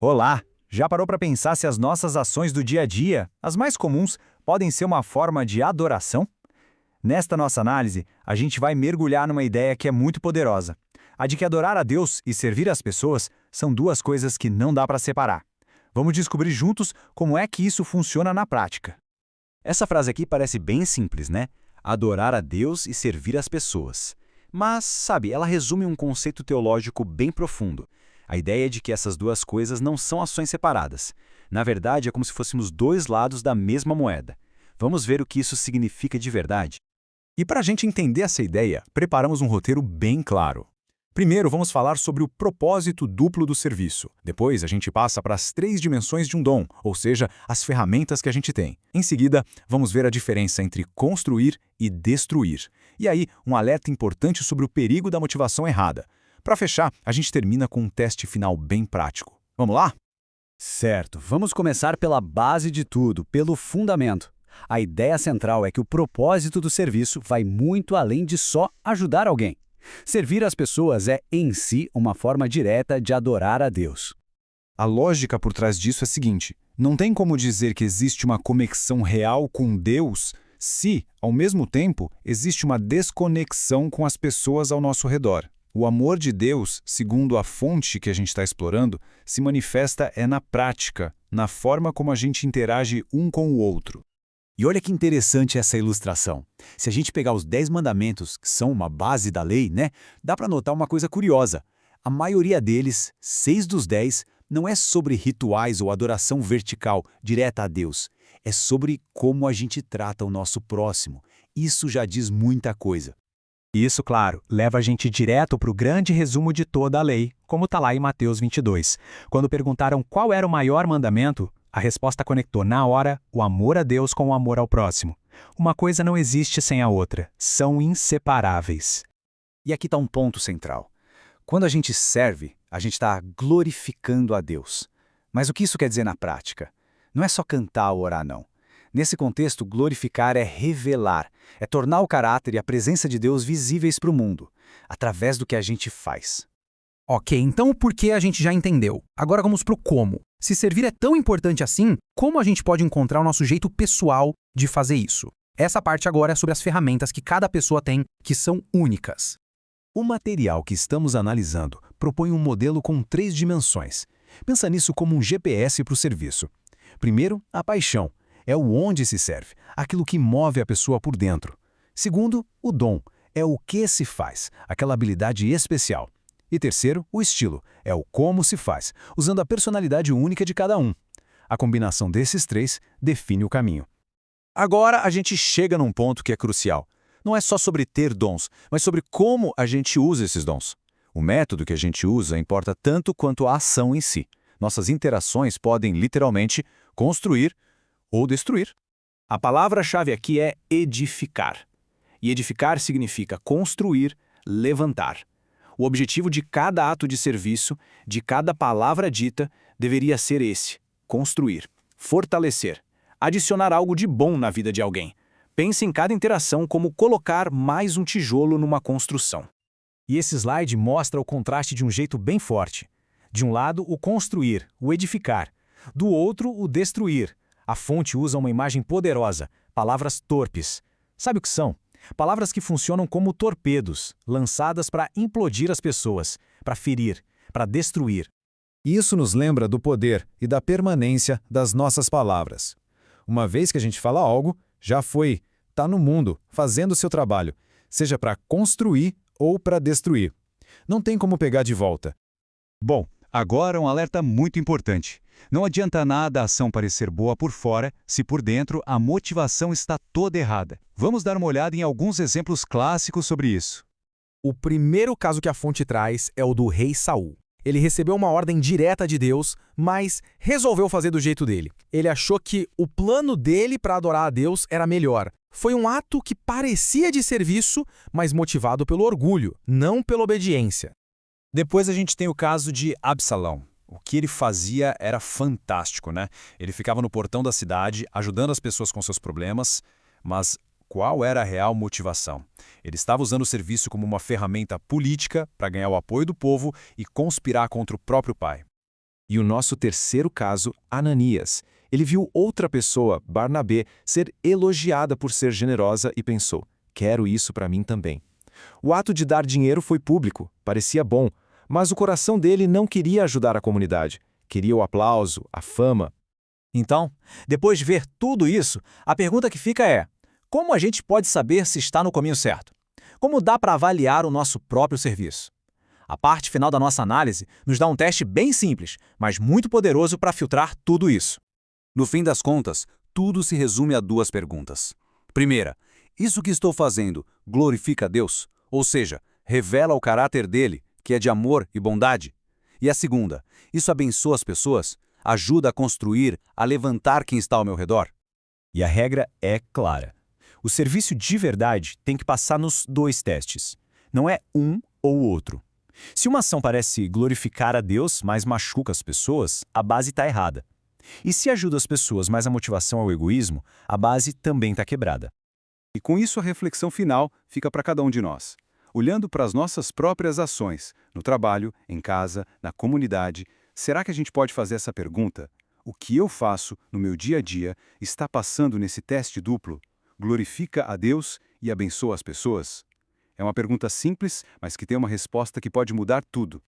Olá! Já parou para pensar se as nossas ações do dia a dia, as mais comuns, podem ser uma forma de adoração? Nesta nossa análise, a gente vai mergulhar numa ideia que é muito poderosa: a de que adorar a Deus e servir as pessoas são duas coisas que não dá para separar. Vamos descobrir juntos como é que isso funciona na prática. Essa frase aqui parece bem simples, né? Adorar a Deus e servir as pessoas. Mas, sabe, ela resume um conceito teológico bem profundo. A ideia de que essas duas coisas não são ações separadas. Na verdade, é como se fôssemos dois lados da mesma moeda. Vamos ver o que isso significa de verdade? E para a gente entender essa ideia, preparamos um roteiro bem claro. Primeiro, vamos falar sobre o propósito duplo do serviço. Depois, a gente passa para as três dimensões de um dom, ou seja, as ferramentas que a gente tem. Em seguida, vamos ver a diferença entre construir e destruir. E aí, um alerta importante sobre o perigo da motivação errada. Para fechar, a gente termina com um teste final bem prático. Vamos lá? Certo, vamos começar pela base de tudo, pelo fundamento. A ideia central é que o propósito do serviço vai muito além de só ajudar alguém. Servir as pessoas é, em si, uma forma direta de adorar a Deus. A lógica por trás disso é a seguinte: não tem como dizer que existe uma conexão real com Deus se, ao mesmo tempo, existe uma desconexão com as pessoas ao nosso redor. O amor de Deus, segundo a fonte que a gente está explorando, se manifesta na prática, na forma como a gente interage um com o outro. E olha que interessante essa ilustração. Se a gente pegar os 10 mandamentos, que são uma base da lei, né, dá para notar uma coisa curiosa. A maioria deles, 6 dos 10, não é sobre rituais ou adoração vertical, direta a Deus. É sobre como a gente trata o nosso próximo. Isso já diz muita coisa. Isso, claro, leva a gente direto para o grande resumo de toda a lei, como está lá em Mateus 22. Quando perguntaram qual era o maior mandamento, a resposta conectou na hora o amor a Deus com o amor ao próximo. Uma coisa não existe sem a outra, são inseparáveis. E aqui está um ponto central. Quando a gente serve, a gente está glorificando a Deus. Mas o que isso quer dizer na prática? Não é só cantar ou orar, não. Nesse contexto, glorificar é revelar, é tornar o caráter e a presença de Deus visíveis para o mundo, através do que a gente faz. Ok, então o porquê a gente já entendeu. Agora vamos pro como. Se servir é tão importante assim, como a gente pode encontrar o nosso jeito pessoal de fazer isso? Essa parte agora é sobre as ferramentas que cada pessoa tem, que são únicas. O material que estamos analisando propõe um modelo com 3 dimensões. Pensa nisso como um GPS para o serviço. Primeiro, a paixão. É o onde se serve, aquilo que move a pessoa por dentro. Segundo, o dom. É o que se faz, aquela habilidade especial. E terceiro, o estilo. É o como se faz, usando a personalidade única de cada um. A combinação desses 3 define o caminho. Agora a gente chega num ponto que é crucial. Não é só sobre ter dons, mas sobre como a gente usa esses dons. O método que a gente usa importa tanto quanto a ação em si. Nossas interações podem, literalmente, construir ou destruir. A palavra-chave aqui é edificar. E edificar significa construir, levantar. O objetivo de cada ato de serviço, de cada palavra dita, deveria ser esse: construir, fortalecer, adicionar algo de bom na vida de alguém. Pense em cada interação como colocar mais um tijolo numa construção. E esse slide mostra o contraste de um jeito bem forte. De um lado, o construir, o edificar. Do outro, o destruir. A fonte usa uma imagem poderosa, palavras torpes. Sabe o que são? Palavras que funcionam como torpedos, lançadas para implodir as pessoas, para ferir, para destruir. Isso nos lembra do poder e da permanência das nossas palavras. Uma vez que a gente fala algo, já foi, está no mundo, fazendo o seu trabalho, seja para construir ou para destruir. Não tem como pegar de volta. Bom, agora um alerta muito importante. Não adianta nada a ação parecer boa por fora, se por dentro a motivação está toda errada. Vamos dar uma olhada em alguns exemplos clássicos sobre isso. O primeiro caso que a fonte traz é o do rei Saul. Ele recebeu uma ordem direta de Deus, mas resolveu fazer do jeito dele. Ele achou que o plano dele para adorar a Deus era melhor. Foi um ato que parecia de serviço, mas motivado pelo orgulho, não pela obediência. Depois a gente tem o caso de Absalão. O que ele fazia era fantástico, né? Ele ficava no portão da cidade, ajudando as pessoas com seus problemas, mas qual era a real motivação? Ele estava usando o serviço como uma ferramenta política para ganhar o apoio do povo e conspirar contra o próprio pai. E o nosso terceiro caso, Ananias. Ele viu outra pessoa, Barnabé, ser elogiada por ser generosa e pensou: quero isso para mim também. O ato de dar dinheiro foi público, parecia bom, mas o coração dele não queria ajudar a comunidade. Queria o aplauso, a fama. Então, depois de ver tudo isso, a pergunta que fica é: como a gente pode saber se está no caminho certo? Como dá para avaliar o nosso próprio serviço? A parte final da nossa análise nos dá um teste bem simples, mas muito poderoso para filtrar tudo isso. No fim das contas, tudo se resume a duas perguntas. Primeira, isso que estou fazendo glorifica a Deus? Ou seja, revela o caráter dele, que é de amor e bondade? E a segunda, isso abençoa as pessoas? Ajuda a construir, a levantar quem está ao meu redor? E a regra é clara. O serviço de verdade tem que passar nos dois testes. Não é um ou outro. Se uma ação parece glorificar a Deus, mas machuca as pessoas, a base está errada. E se ajuda as pessoas, mas a motivação é o egoísmo, a base também está quebrada. E com isso a reflexão final fica para cada um de nós. Olhando para as nossas próprias ações, no trabalho, em casa, na comunidade, será que a gente pode fazer essa pergunta? O que eu faço no meu dia a dia está passando nesse teste duplo? Glorifica a Deus e abençoa as pessoas? É uma pergunta simples, mas que tem uma resposta que pode mudar tudo.